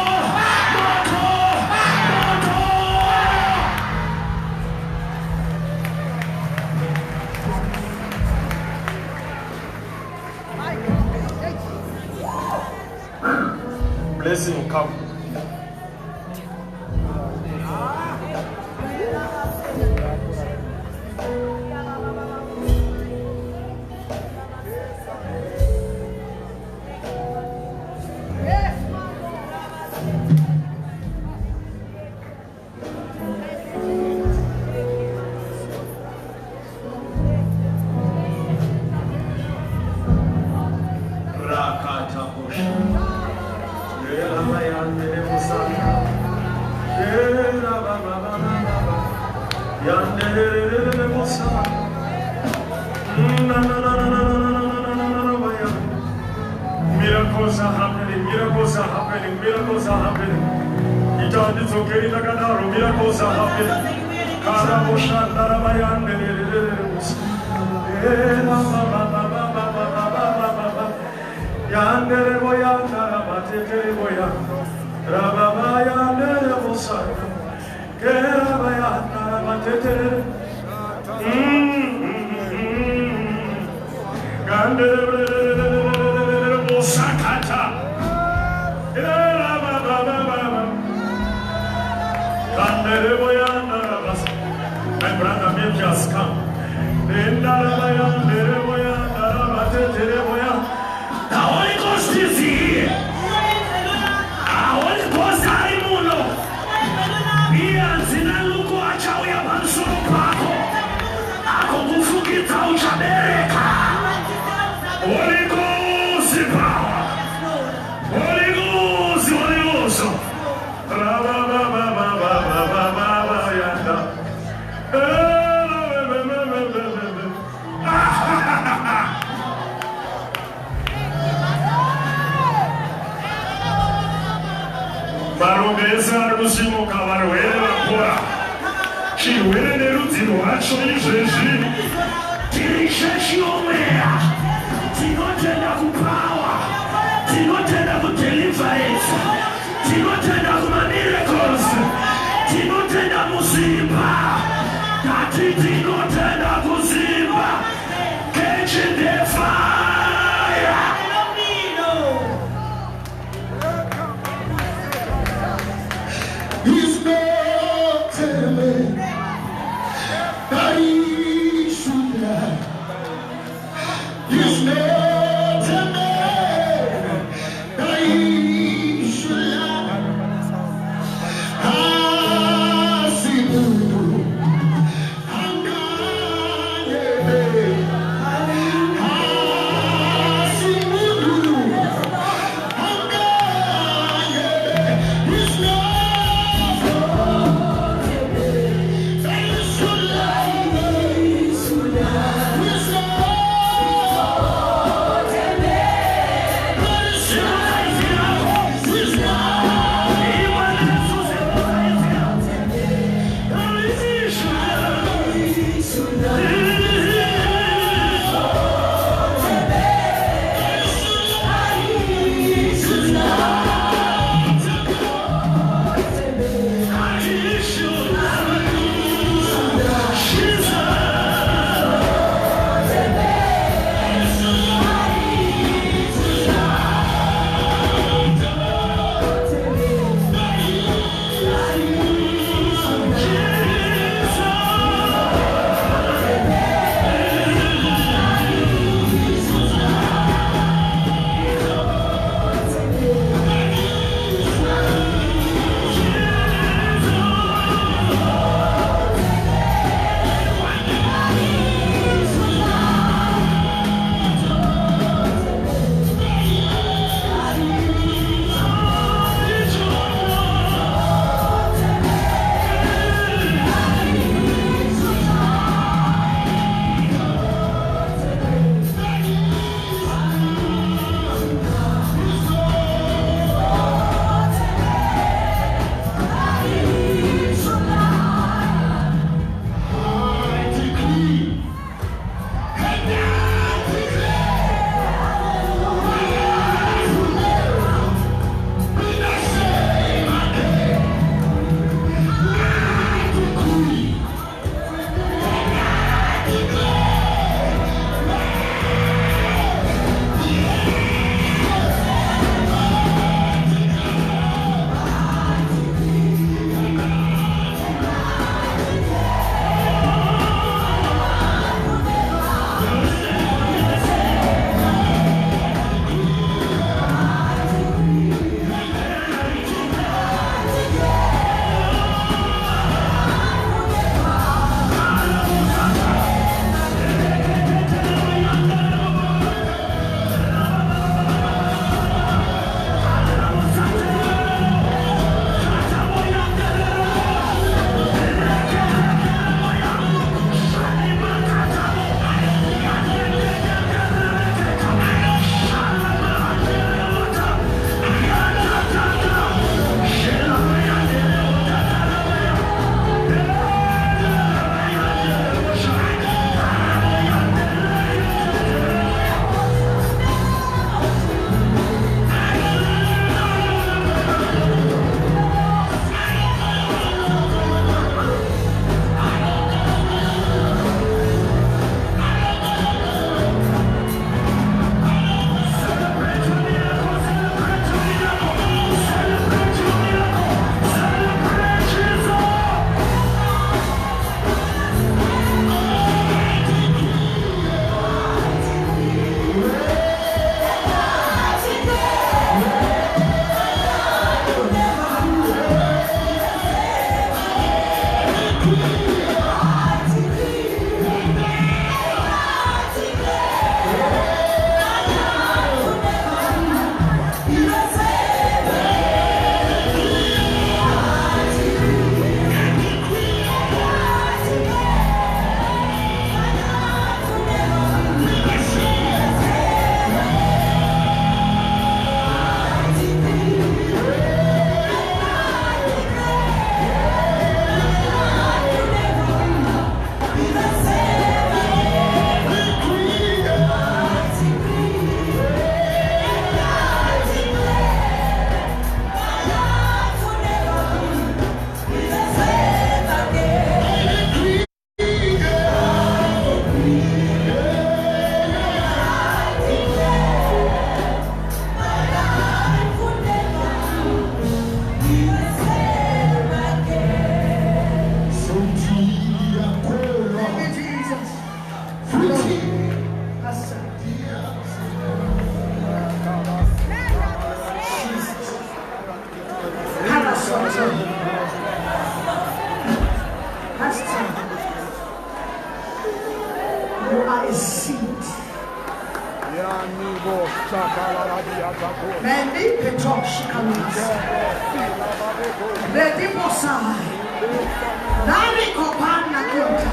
Moto. Moto. My God. Thank you. Blessing come. Yes, my God. Rakata Bush. Yera Mayande Musaka. Yera Baba. Yandere Musaka. Miracles are happening, miracles are happening, miracles are happening. Ita dizokeri nakadaro, miracles are happening. Karabosha Narabayande Yandere boya, Narabatere boya, Rababaya Nere Musaka, Kerabaya Narabatere. Gandere Musakata. Gandere boya, Narabas. My brother may just come. The Holy Ghost is here. The Holy Ghost arimuno. Iyanzina luku achauya pamusoro pako. Akokufukidza uchabereka. Holy Ghost power. Holy Ghost, Holy Ghost. Varongesa rusimuka varwere vapora. Chirwere nerudzi rwacho izvezvi. Tiri chechi yomweya. Tinotenda kupawa. Tinotenda kudeliverance. Tinotenda kuma miracles. Tinotenda ndinotenda kuzimba catching the fire. He's not telling that he should lie. He's not telling that he should lie. I see blue. I'm not Mendi Petosh Kamas. Ready Mosai. Nari Kopana Kyota.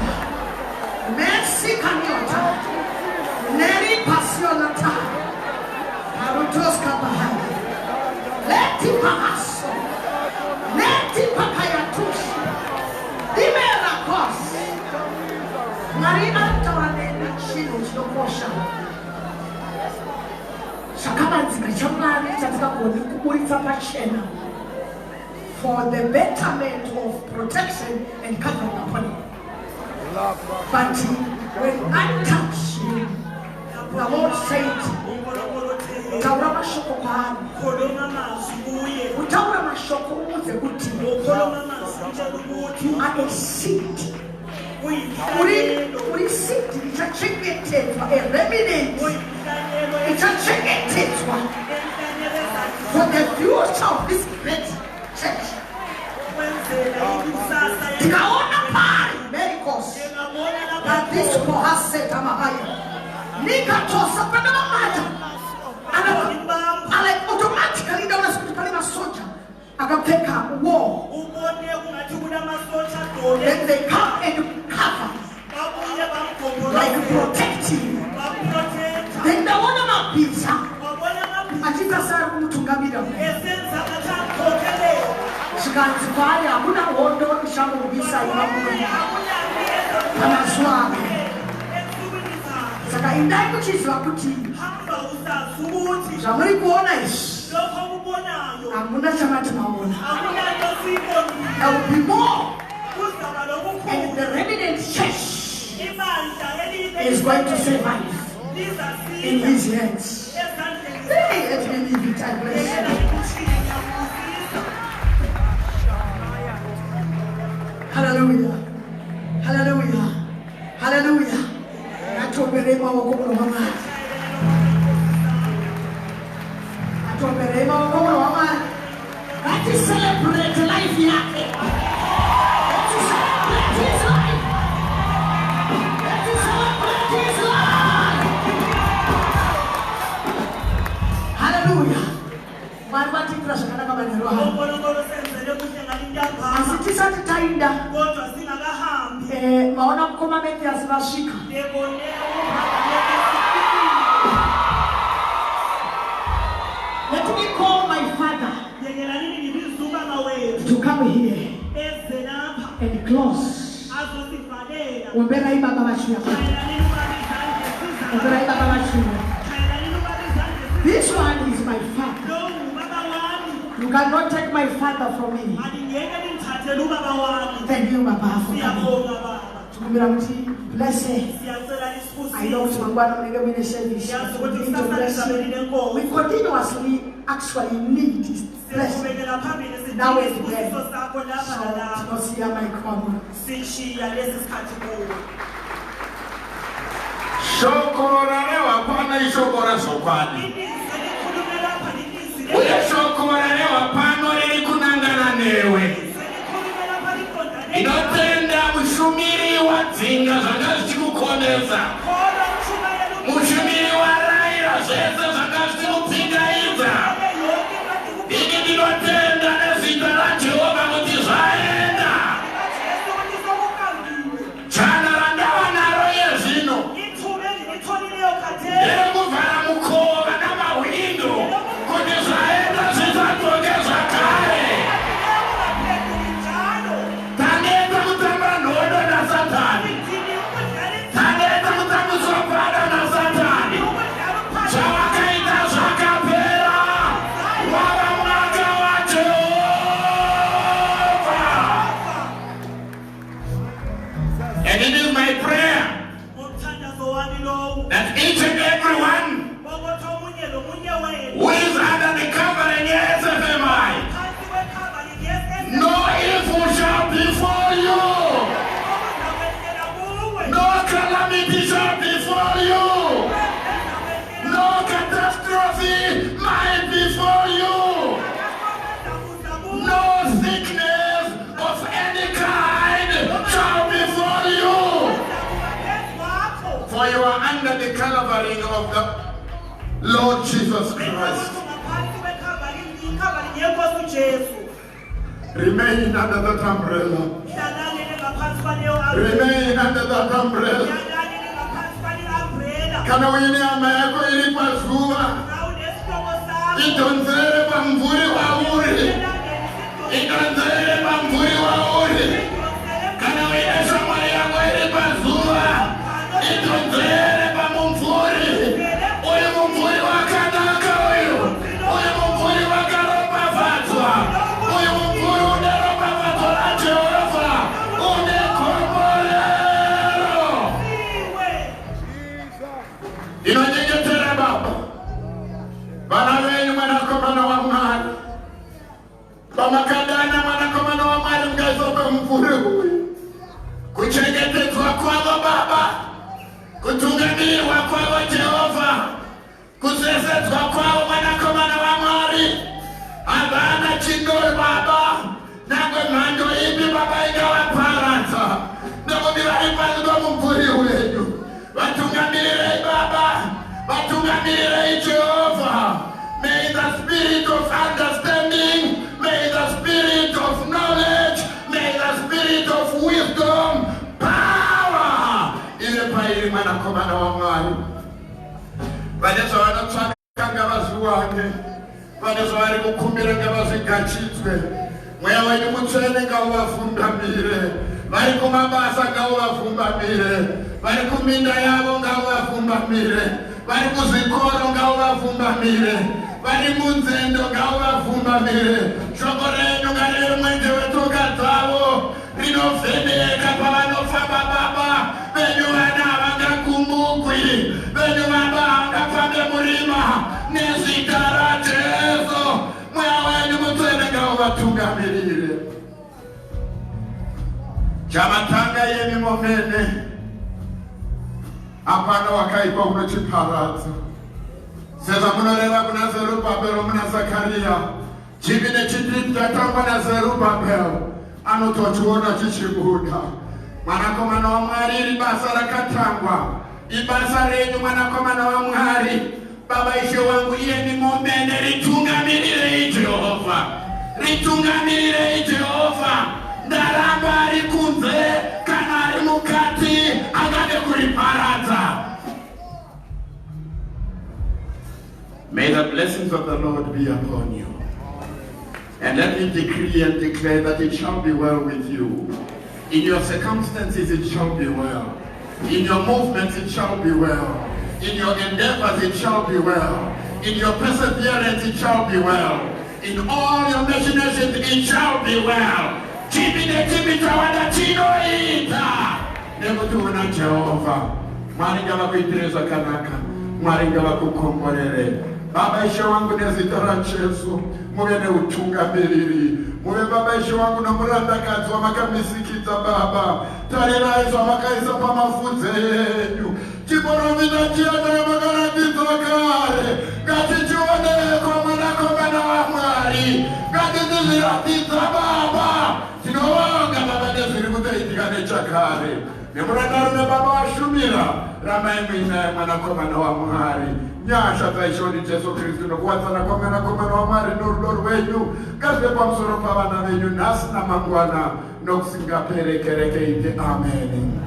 Mercy Kanyota. Neri Passionata. Arutos Kabahai. Leti Pahaso. Leti Pakayatus. Dimera Kos. Marina Tawanena Shinos Lokosha. Shakabanzika chamari chatika kuburitsa pachena for the betterment of protection and covering upon it. But when untouched, the Lord said, Utaurama shoko kwani, utaurama shoko uze uti, you are a seed. Uri seed, it's a chicken for a remnant. It's a chicken for the future of this great church. Tikaona pari miracles that this people has set amahaya. Nikatosa pada mamaja. Ale automatically down as kupalima soja. Akapeka war. Then they come and cover, like protecting. Then the one of my pizza. Atika sara kumutungamira. Shikanzivaya hakuna hondo nishamubisa imamu. Anaswami. Saka indai kuchizwa kuti. Jamuri kuona ishi. Amuna chamati maona. There will be more. And the remnant church is going to survive in his hands. Hey, let me leave it. I bless you. Hallelujah. Hallelujah. Hallelujah. Atoberema wakomo mama. Atoberema wakomo mama. Let's celebrate life yake. Let's celebrate his life. Let's celebrate his life. Hallelujah. Mama tikra shakana kama ni roho. Asitisa titainda. Maona mkoma meki asibashika. Let me call my father to come here and close. Umbera iba baba shia. Umbera iba baba shia. This one is my father. You cannot take my father from me. Thank you, Baba, for coming. Blessed. I know to one of the service. We continuously actually need this blessing. Now it's again. So, see how I come. Shokora lewa pana ishokora sokani. Uye shokora lewa pano ili kunangana newe. Inotenda mushumiri wa dzinga zvakazvikukonesa. Mushumiri wa raira zvese zvakazvikupingaidza. Ini ndinotenda nezita raJehovha kuti zvaenda. Chana randava naro yezvino. Ndekuvhara mukova namawindo kuti zvaenda zvisatoke zvakare. Taneta kutamba nhodo naSatani. Taneta kutamba sopada naSatani. Zvawakaita zvakapera. Wava mwaka waJehovha. And it is my prayer that each and everyone who is under the covering SFMI, no evil shall befall you, no calamity shall befall you, no catastrophe might befall you, no sickness of any kind shall befall you. For you are under the covering of the Lord Jesus Christ. Remain under that umbrella. Remain under that umbrella. Kana wini amayako ilipasua. Itonzere pamvuri wa uri. Itonzere pamvuri wa uri. Kana wini shamari yako ilipasua. Itonzere pamvuri. Uyu mvuri wa kanaka uyu. Uyu mvuri wa karopa fatwa. Uyu mvuri uneropa fatwa la Jehova. Unekombolero. Inonyengetera baba. Bana wenyu mwanakomana wa mwari. Bamakadana mwanakomana wa mwari mgazope mvuri huyu. Kuchengetezwa kwao baba. Kutunganirwa kwao Jehova. Kusesezwa kwao mwanakomana wa mwari. Abana chingol baba. Nangwe mando ibi baba ingawa parata. Nangwe bibaripazwa mvuri wenyu. Watunganire baba. Watunganire Jehova. May the spirit of understanding, may the spirit of knowledge, may the spirit of wisdom, power ile paili mwanakomana wa mwari. Banezo wanataka ngabazi wange. Banezo wari gukumira ngabazi gachitwe. Mweya wenyu mutsene ngawafundamire. Bari kumabasa ngawafundamire. Bari kuminda yabo ngawafundamire. Bari kuzikoro ngawafundamire. Bari munzendo ngawafundamire. Shokorenyu ngalero mwenje wetu gatabo. Rinofendeka pavanofamba baba. Venyu vana vangakumbukwi. Venyu baba ngafambe murima. Nezita ra Jesu. Mweya wenyu mutsene ngawavatungamirire. Chamatanga yeni momene. Apana wakaipa unochiparaza. Seza munoreva kuna Zerubabel muna Zakaria. Chivine chitiri tatamba na Zerubabel. Anotochuona chichibuda. Mwanakomana wa mwari iri basa rakatangwa. Ibasa renyu mwanakomana wa mwari. Baba ishe wangu iye ni momene ritungamirire Jehova. Ritungamirire Jehova. Ndaramba ari kunze kana ari mukati agade kuriparaza. May the blessings of the Lord be upon you. And let me decree and declare that it shall be well with you. In your circumstances it shall be well. In your movements it shall be well. In your endeavors it shall be well. In your perseverance it shall be well. In all your machinations it shall be well. Chibitawada chinoita. Nebutuona Jehova. Mwaringa wakuitireza kanaka. Mwaringa wakukomborere. Baba ishe wangu nezitara Jesu. Mwe ne utungamiriri. Mwe baba ishe wangu na muranda kazwa makamisikita baba. Tarira izo makaisa pa mafunze yenyu. Chiborovina chiana ya magarantito kare. Gati chuone kwa mwanakomana wa mwari. Gati ziziratita baba. Tinowanga baba neziri kutaitikane chakare. Nemuranarume baba washumira. Rama imina mwanakomana wa mwari. Nyasha taishoni Jesu Kristu nokuwatsana kwa mwanakomana wa mwari norudo rwenyu. Gazwe kwa msoro pa vana venyu nasi na mangwana. Nokusinga perekereke ite. Amen.